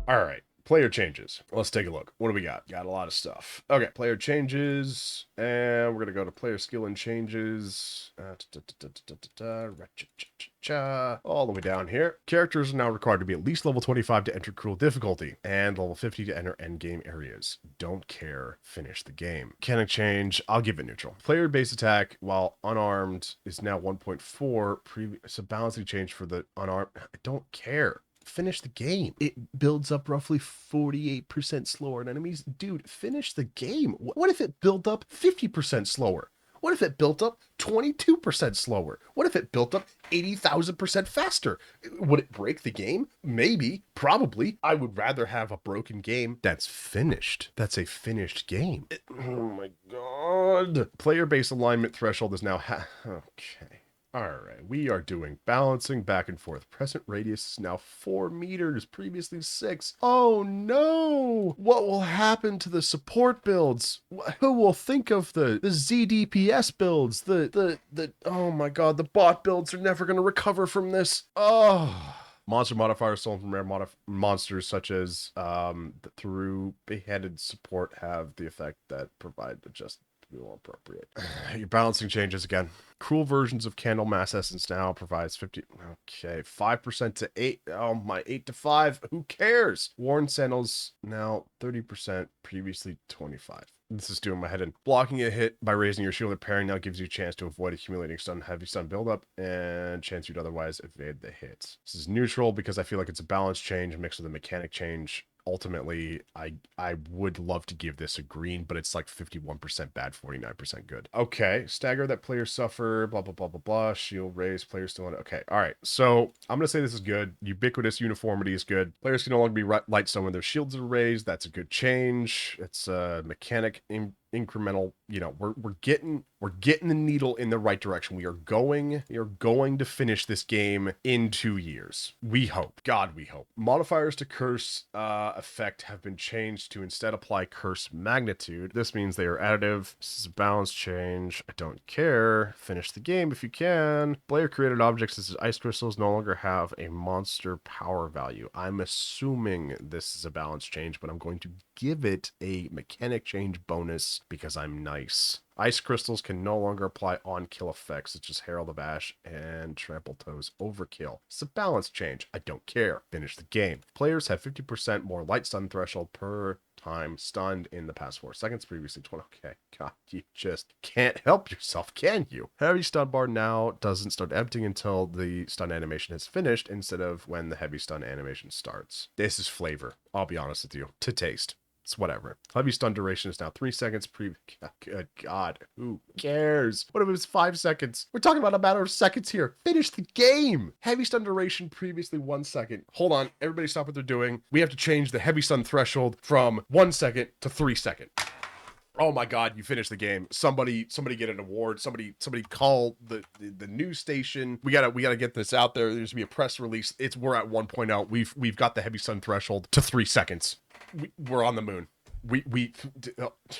All right. Player changes. Let's take a look. What do we got? Got a lot of stuff. Okay, player changes, and we're gonna go to player skill and changes. All the way down here. Characters are now required to be at least level 25 to enter cruel difficulty, and level 50 to enter endgame areas. Don't care. Finish the game. Mechanic change. I'll give it neutral. Player base attack while unarmed is now 1.4. It's a balancing change for the unarmed. I don't care. Finish the game. It builds up roughly 48% slower on enemies. Dude, finish the game. What if it built up 50% slower? What if it built up 22% slower? What if it built up 80,000% faster? Would it break the game? Maybe, probably. I would rather have a broken game that's finished. That's a finished game. Oh my god. Player base alignment threshold is now okay. All right, we are doing balancing back and forth. Present radius is now 4 meters, previously 6. Oh no! What will happen to the support builds? Who will think of the ZDPS builds? Oh my god, the bot builds are never going to recover from this. Oh. Monster modifiers stolen from rare monsters such as through beheaded support have the effect that provide adjust more appropriate. Your balancing changes again. Cruel versions of Candle Mass Essence now provides 50. Okay, 5% to 8. Oh, my 8 to 5. Who cares? Worn Sandals now 30%, previously 25. This is doing my head in. Blocking a hit by raising your shield or parrying now gives you a chance to avoid accumulating heavy stun buildup and chance you'd otherwise evade the hits. This is neutral because I feel like it's a balance change mixed with a mechanic change. Ultimately, I would love to give this a green, but it's like 51% bad, 49% good. Okay, stagger that players suffer, blah, blah, blah, blah, blah. Shield raise, players still on it. Okay, all right. So I'm going to say this is good. Ubiquitous uniformity is good. Players can no longer be light stun when their shields are raised. That's a good change. It's a mechanic incremental, you know, we're getting the needle in the right direction. We are going to finish this game in 2 years. We hope. God, we hope. Modifiers to curse effect have been changed to instead apply curse magnitude. This means they are additive. This is a balance change. I don't care. Finish the game if you can. Player created objects such as ice crystals no longer have a monster power value. I'm assuming this is a balance change, but I'm going to give it a mechanic change bonus because I'm nice. Ice crystals can no longer apply on-kill effects such as Herald of Ash and Trample Toes Overkill. It's a balance change. I don't care. Finish the game. Players have 50% more light stun threshold per time stunned in the past 4 seconds, previously 20. Okay, God, you just can't help yourself, can you? Heavy stun bar now doesn't start emptying until the stun animation is finished instead of when the heavy stun animation starts. This is flavor, I'll be honest with you, to taste. It's whatever. Heavy stun duration is now 3 seconds. Good God, who cares? What if it was 5 seconds? We're talking about a matter of seconds here. Finish the game. Heavy stun duration previously 1 second. Hold on, everybody stop what they're doing. We have to change the heavy stun threshold from 1 second to 3 seconds. Oh my God, you finished the game. Somebody get an award. Somebody call the news station. We gotta get this out there. There's gonna be a press release. We're at 1.0. We've got the heavy stun threshold to 3 seconds. We're on the moon.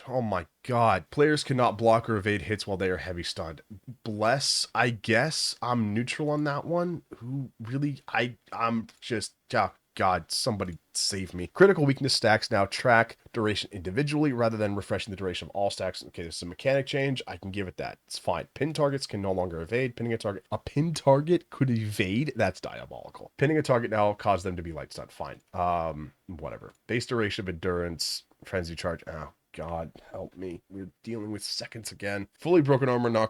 Oh my God. Players cannot block or evade hits while they are heavy stunned. Bless, I guess I'm neutral on that one. Who really, I'm just, God, somebody save me. Critical weakness stacks now track duration individually rather than refreshing the duration of all stacks. Okay, this is a mechanic change. I can give it that. It's fine. Pin targets can no longer evade. Pinning a target. A pin target could evade? That's diabolical. Pinning a target now causes them to be light stunned. Fine. Whatever. Base duration of endurance. Frenzy charge. Oh, God, help me. We're dealing with seconds again. Fully broken armor now.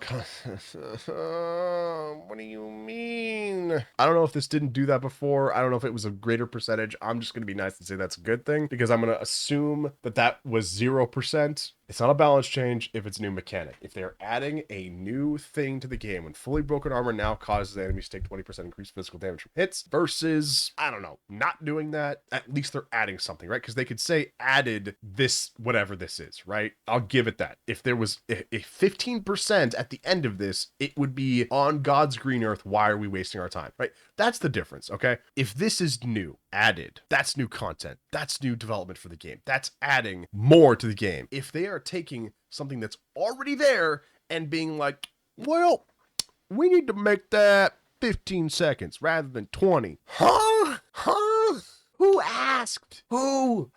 What do you mean? I don't know if this didn't do that before. I don't know if it was a greater percentage. I'm just going to be nice and say that's a good thing because I'm going to assume that was 0%. It's not a balance change if it's a new mechanic. If they're adding a new thing to the game, when fully broken armor now causes enemies to take 20% increased physical damage from hits versus, I don't know, not doing that, at least they're adding something, right? Because they could say added this, whatever this is, right? I'll give it that. If there was a 15% at the end of this, it would be on God's green earth, why are we wasting our time, right? That's the difference, okay? If this is new, added, that's new content. That's new development for the game. That's adding more to the game. If they are taking something that's already there and being like, well, we need to make that 15 seconds rather than 20. Huh? Who asked? Who?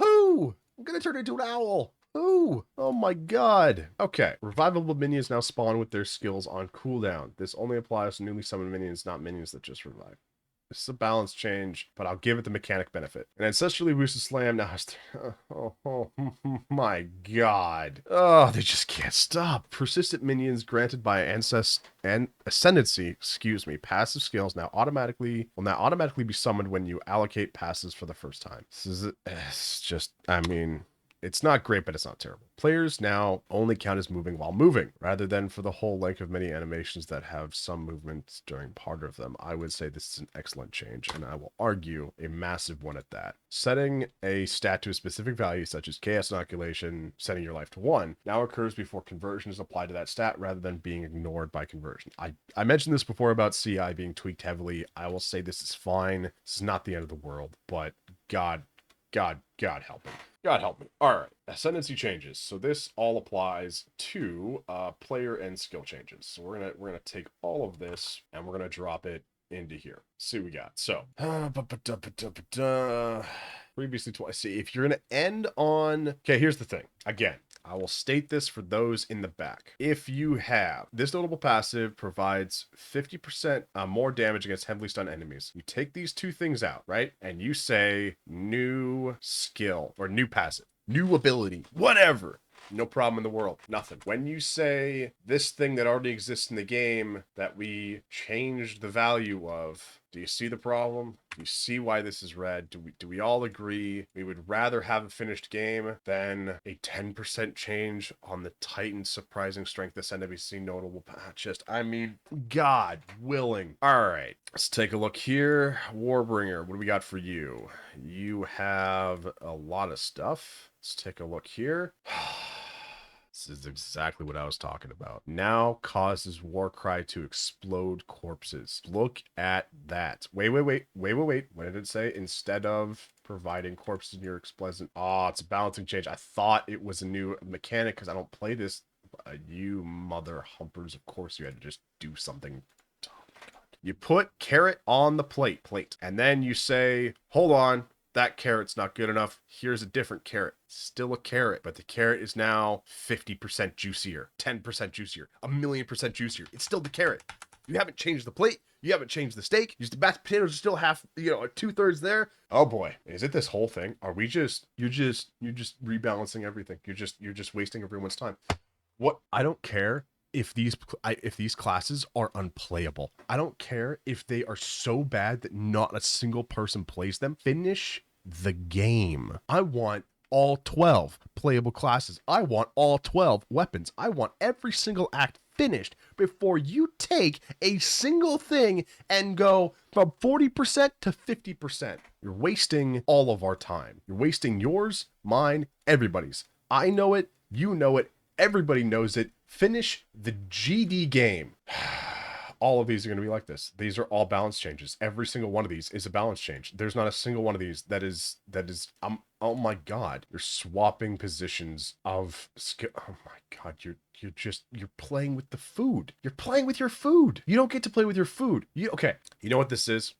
I'm gonna turn into an owl. Who? Oh my god. Okay. Revivable minions now spawn with their skills on cooldown. This only applies to newly summoned minions, not minions that just revive. This is a balance change, but I'll give it the mechanic benefit. An ancestrally boosted slam now has to... Oh, my god. Oh, they just can't stop. Persistent minions granted by ascendancy, passive skills will now automatically be summoned when you allocate passives for the first time. It's just, I mean... It's not great, but it's not terrible. Players now only count as moving while moving, rather than for the whole length of many animations that have some movements during part of them. I would say this is an excellent change, and I will argue a massive one at that. Setting a stat to a specific value, such as Chaos Inoculation, setting your life to 1, now occurs before conversion is applied to that stat, rather than being ignored by conversion. I mentioned this before about CI being tweaked heavily. I will say this is fine. This is not the end of the world, but God help me. God help me. All right, ascendancy changes. So this all applies to player and skill changes. So we're gonna take all of this and we're gonna drop it into here. See what we got. So previously twice. See, if you're gonna end on, okay, here's the thing. Again, I will state this for those in the back. If you have this notable passive provides 50% more damage against heavily stunned enemies. You take these two things out, right? And you say new skill or new passive, new ability, whatever. No problem in the world. Nothing. When you say this thing that already exists in the game that we changed the value of, do you see the problem? Do you see why this is red? Do we all agree we would rather have a finished game than a 10% change on the Titan's surprising strength SNWC notable just, I mean, God willing. All right, let's take a look here. Warbringer, what do we got for you? You have a lot of stuff. Let's take a look here. This is exactly what I was talking about. Now causes Warcry to explode corpses. Look at that. Wait. What did it say? Instead of providing corpses near explosive. Oh, it's a balancing change. I thought it was a new mechanic because I don't play this. You mother humpers. Of course you had to just do something. Oh my God. You put carrot on the plate, and then you say, hold on. That carrot's not good enough. Here's a different carrot. Still a carrot, but the carrot is now 50% juicier, 10% juicier, 1,000,000% juicier. It's still the carrot. You haven't changed the plate. You haven't changed the steak. The mashed potatoes are still half, 2/3 there. Oh boy, is it this whole thing? Are we you're just rebalancing everything. You're just wasting everyone's time. What? I don't care if these classes are unplayable. I don't care if they are so bad that not a single person plays them. Finish the game. I want all 12 playable classes. I want all 12 weapons. I want every single act finished before you take a single thing and go from 40% to 50%. You're wasting all of our time. You're wasting yours, mine, everybody's. I know it. You know it. Everybody knows it. Finish the GD game. All of these are going to be like this. These are all balance changes. Every single one of these is a balance change. There's not a single one of these that is oh my God. You're swapping positions of skill. Oh my God. You're playing with the food. You're playing with your food. You don't get to play with your food. Okay. You know what this is?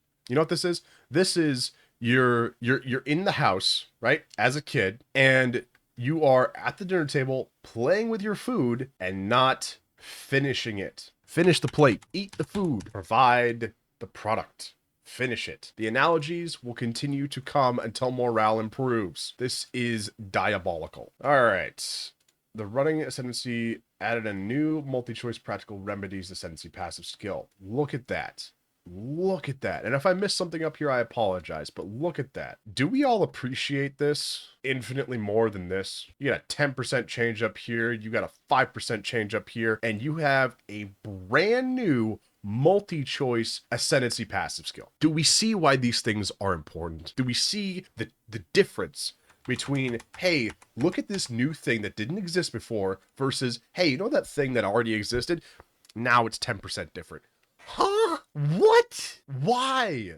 This is you're in the house, right? As a kid, and you are at the dinner table playing with your food and not finishing it. Finish the plate, eat the food, provide the product, finish it. The analogies will continue to come until morale improves. This is diabolical. All right. The running ascendancy added a new multi-choice practical remedies ascendancy passive skill. Look at that. Look at that. And if I missed something up here, I apologize, but look at that. Do we all appreciate this infinitely more than this? You got a 10% change up here. You got a 5% change up here, and you have a brand new multi-choice ascendancy passive skill. Do we see why these things are important? Do we see the difference between, hey, look at this new thing that didn't exist before versus, hey, you know that thing that already existed? Now it's 10% different. Huh? What? Why?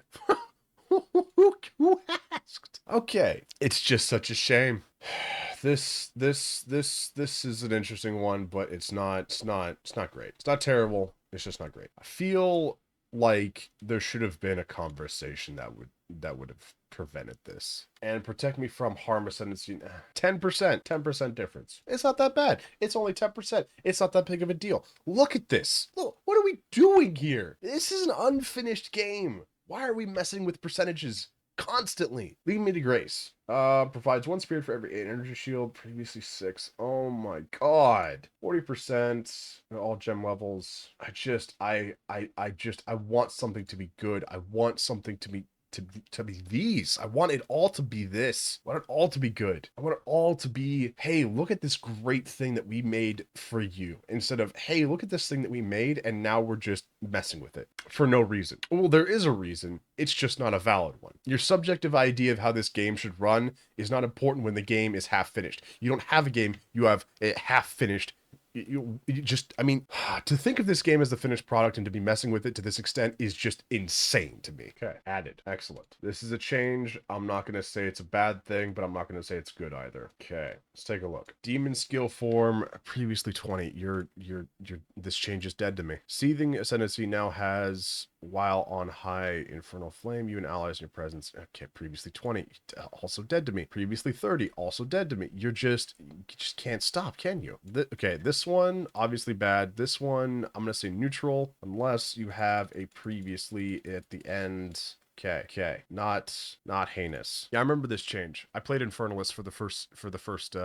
Who asked? Okay, it's just such a shame. This is an interesting one, but it's not great. It's not terrible. It's just not great. I feel like there should have been a conversation that have prevented this. And protect me from harm ascendancy. 10%. 10% difference. It's not that bad. It's only 10%. It's not that big of a deal. Look at this. Look, what are we doing here? This is an unfinished game. Why are we messing with percentages constantly? Lead me to grace. Provides 1 spirit for every 8 energy shield, previously 6. Oh my god. 40%, all gem levels. I want something to be good. I want something to be these. I want it all to be this. I want it all to be good. I want it all to be, hey, look at this great thing that we made for you. Instead of, hey, look at this thing that we made and now we're just messing with it for no reason. Well, there is a reason. It's just not a valid one. Your subjective idea of how this game should run is not important when the game is half finished. You don't have a game, you have it half finished. You just, I mean, to think of this game as the finished product and to be messing with it to this extent is just insane to me. Okay, added. Excellent. This is a change. I'm not going to say it's a bad thing, but I'm not going to say it's good either. Okay, let's take a look. Demon skill form, previously 20. This change is dead to me. Seething Ascendancy now has, while on high infernal flame, you and allies in your presence. Okay, previously 20. Also dead to me. Previously 30. Also dead to me. You just can't stop, can you? Okay, this one, obviously bad. This one, I'm going to say neutral, unless you have a previously at the end. Okay. Not heinous. Yeah, I remember this change. I played Infernalist for the first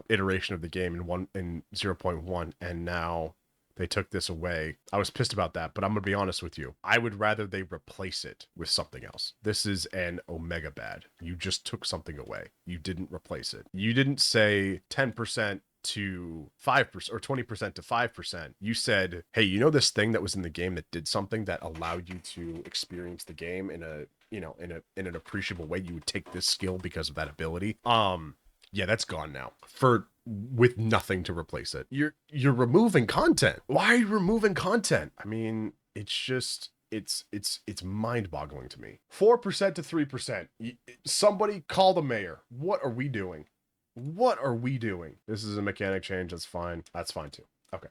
iteration of the game in 0.1, and now they took this away. I was pissed about that, but I'm gonna be honest with you. I would rather they replace it with something else. This is an omega bad. You just took something away. You didn't replace it. You didn't say 10% to 5% or 20% to 5%. You said, hey, you know this thing that was in the game that did something that allowed you to experience the game in an appreciable way. You would take this skill because of that ability. Yeah, that's gone now. With nothing to replace it. You're removing content. Why are you removing content? I mean, it's just it's mind-boggling to me. 4% to 3%. Somebody call the mayor. What are we doing? What are we doing? This is a mechanic change. That's fine. That's fine too. Okay.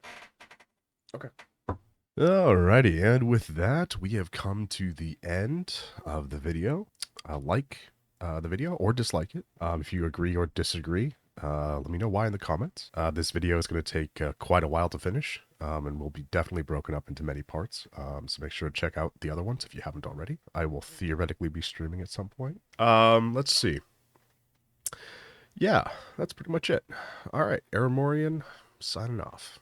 Alrighty, and with that, we have come to the end of the video. Like the video or dislike it. If you agree or disagree, let me know why in the comments. This video is going to take quite a while to finish, and will be definitely broken up into many parts. So make sure to check out the other ones if you haven't already. I will theoretically be streaming at some point. Let's see. Yeah, that's pretty much it. All right, Aramorian signing off.